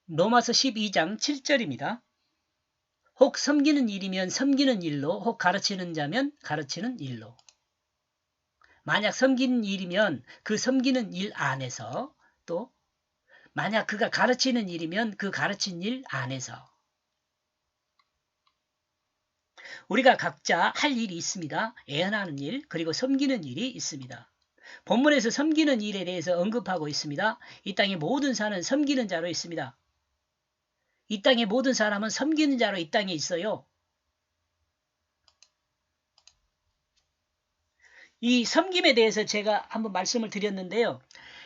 로마서 12장 7절입니다. 혹 섬기는 일이면 섬기는 일로, 혹 가르치는 자면 가르치는 일로. 만약 섬기는 일이면 그 섬기는 일 안에서, 또 만약 그가 가르치는 일이면 그 가르친 일 안에서. 우리가 각자 할 일이 있습니다. 애언하는 일, 그리고 섬기는 일이 있습니다. 본문에서 섬기는 일에 대해서 언급하고 있습니다. 이 땅의 모든 사는 섬기는 자로 있습니다. 이 땅의 모든 사람은 섬기는 자로 이 땅에 있어요. 이 섬김에 대해서 제가 한번 말씀을 드렸는데요.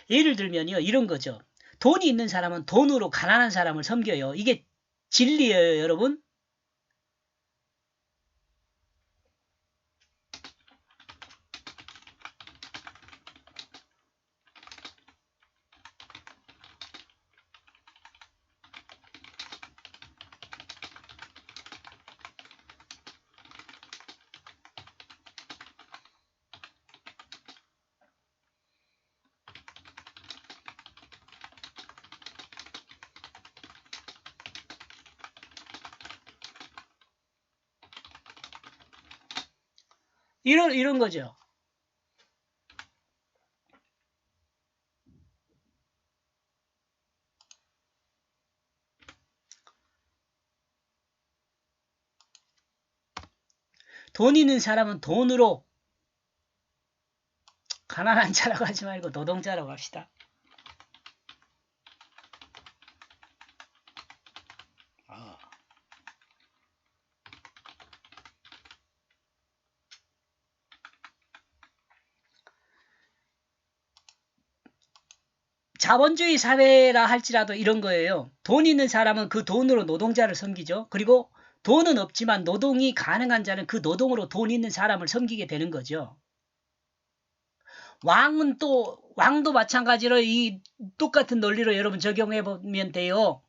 예를 들면요, 이런 거죠. 돈이 있는 사람은 돈으로 가난한 사람을 섬겨요. 이게 진리예요, 여러분. 이런 거죠. 돈 있는 사람은 돈으로, 가난한 자라고 하지 말고 노동자라고 합시다. 자본주의 사회라 할지라도 이런 거예요. 돈 있는 사람은 그 돈으로 노동자를 섬기죠. 그리고 돈은 없지만 노동이 가능한 자는 그 노동으로 돈 있는 사람을 섬기게 되는 거죠. 왕도 마찬가지로 이 똑같은 논리로 여러분 적용해 보면 돼요.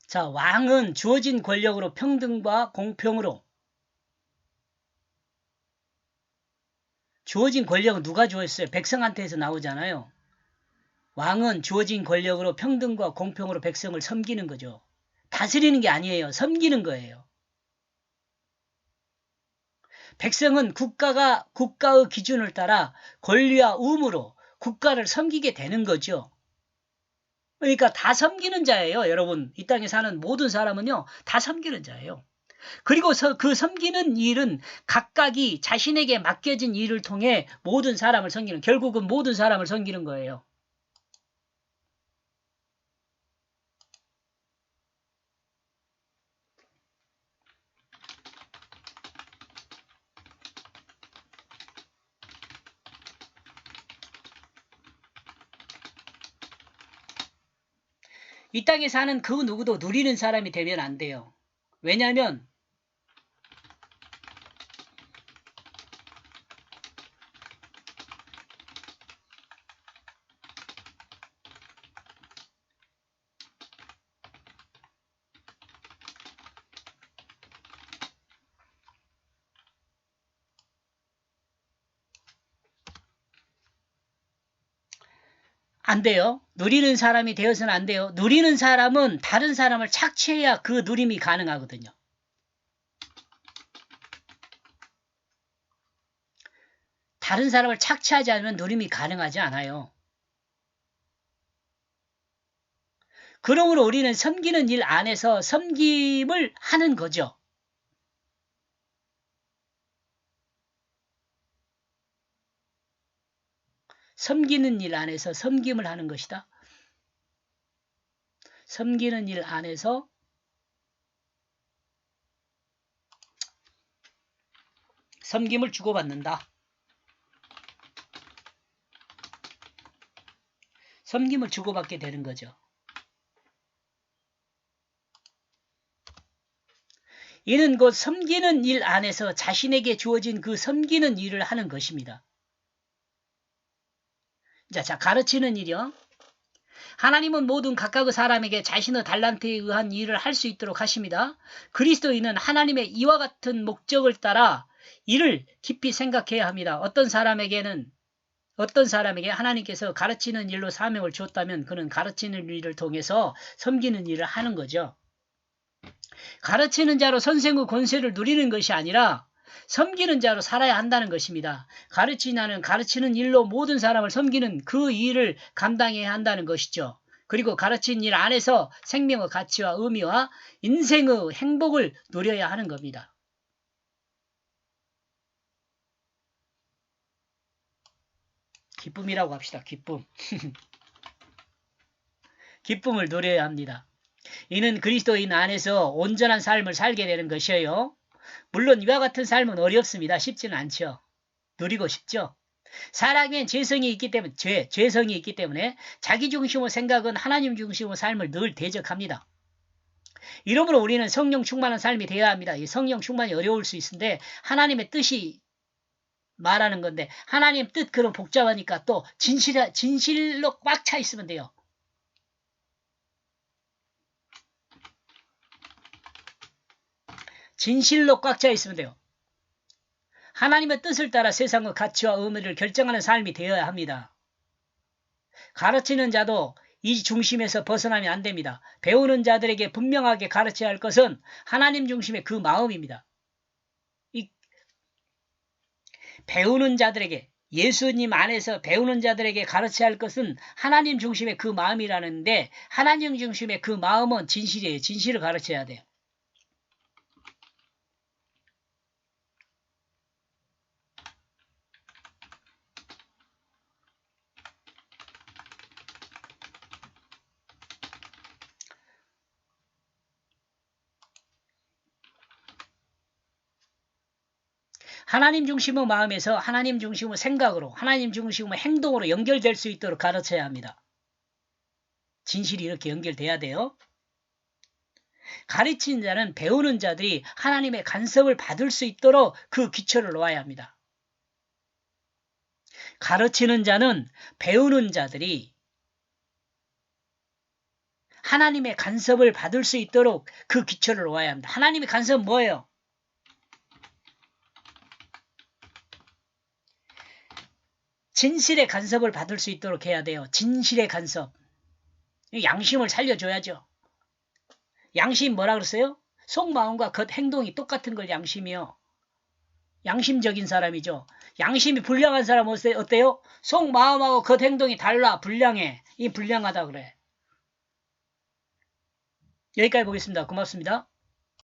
자, 왕은 주어진 권력으로 평등과 공평으로, 주어진 권력은 누가 주었어요? 백성한테서 나오잖아요. 왕은 주어진 권력으로 평등과 공평으로 백성을 섬기는 거죠. 다스리는 게 아니에요. 섬기는 거예요. 백성은 국가의 기준을 따라 권리와 의무로 국가를 섬기게 되는 거죠. 그러니까 다 섬기는 자예요, 여러분. 이 땅에 사는 모든 사람은요, 다 섬기는 자예요. 그리고 그 섬기는 일은 각각이 자신에게 맡겨진 일을 통해 모든 사람을 섬기는, 결국은 모든 사람을 섬기는 거예요. 이 땅에 사는 그 누구도 누리는 사람이 되면 안 돼요. 왜냐하면 안 돼요. 누리는 사람이 되어서는 안 돼요. 누리는 사람은 다른 사람을 착취해야 그 누림이 가능하거든요. 다른 사람을 착취하지 않으면 누림이 가능하지 않아요. 그러므로 우리는 섬기는 일 안에서 섬김을 하는 거죠. 섬기는 일 안에서 섬김을 하는 것이다. 섬기는 일 안에서 섬김을 주고받는다. 섬김을 주고받게 되는 거죠. 이는 곧 섬기는 일 안에서 자신에게 주어진 그 섬기는 일을 하는 것입니다. 자, 가르치는 일이요. 하나님은 모든 각각의 사람에게 자신의 달란트에 의한 일을 할 수 있도록 하십니다. 그리스도인은 하나님의 이와 같은 목적을 따라 이를 깊이 생각해야 합니다. 어떤 사람에게 하나님께서 가르치는 일로 사명을 주었다면 그는 가르치는 일을 통해서 섬기는 일을 하는 거죠. 가르치는 자로 선생의 권세를 누리는 것이 아니라 섬기는 자로 살아야 한다는 것입니다. 가르치는 가르치는 일로 모든 사람을 섬기는 그 일을 감당해야 한다는 것이죠. 그리고 가르친 일 안에서 생명의 가치와 의미와 인생의 행복을 누려야 하는 겁니다. 기쁨이라고 합시다. 기쁨. 기쁨을 누려야 합니다. 이는 그리스도인 안에서 온전한 삶을 살게 되는 것이에요. 물론 이와 같은 삶은 어렵습니다. 쉽지는 않죠. 누리고 싶죠. 사람엔 죄성이 있기 때문에 자기 중심의 생각은 하나님 중심의 삶을 늘 대적합니다. 이러므로 우리는 성령 충만한 삶이 되어야 합니다. 이 성령 충만이 어려울 수 있는데 하나님의 뜻이 말하는 건데 하나님 뜻 그런 복잡하니까 또 진실로 꽉 차 있으면 돼요. 진실로 꽉 차 있으면 돼요. 하나님의 뜻을 따라 세상의 가치와 의미를 결정하는 삶이 되어야 합니다. 가르치는 자도 이 중심에서 벗어나면 안 됩니다. 배우는 자들에게 분명하게 가르쳐야 할 것은 하나님 중심의 그 마음입니다. 배우는 자들에게 예수님 안에서 배우는 자들에게 가르쳐야 할 것은 하나님 중심의 그 마음이라는데 하나님 중심의 그 마음은 진실이에요. 진실을 가르쳐야 돼요. 하나님 중심의 마음에서 하나님 중심의 생각으로 하나님 중심의 행동으로 연결될 수 있도록 가르쳐야 합니다. 진실이 이렇게 연결돼야 돼요. 가르치는 자는 배우는 자들이 하나님의 간섭을 받을 수 있도록 그 기초를 놓아야 합니다. 가르치는 자는 배우는 자들이 하나님의 간섭을 받을 수 있도록 그 기초를 놓아야 합니다. 하나님의 간섭은 뭐예요? 진실의 간섭을 받을 수 있도록 해야 돼요. 진실의 간섭. 양심을 살려줘야죠. 양심 뭐라 그랬어요? 속마음과 겉 행동이 똑같은 걸 양심이요. 양심적인 사람이죠. 양심이 불량한 사람은 어때요? 속마음하고 겉 행동이 달라. 불량해. 이 불량하다 그래. 여기까지 보겠습니다. 고맙습니다.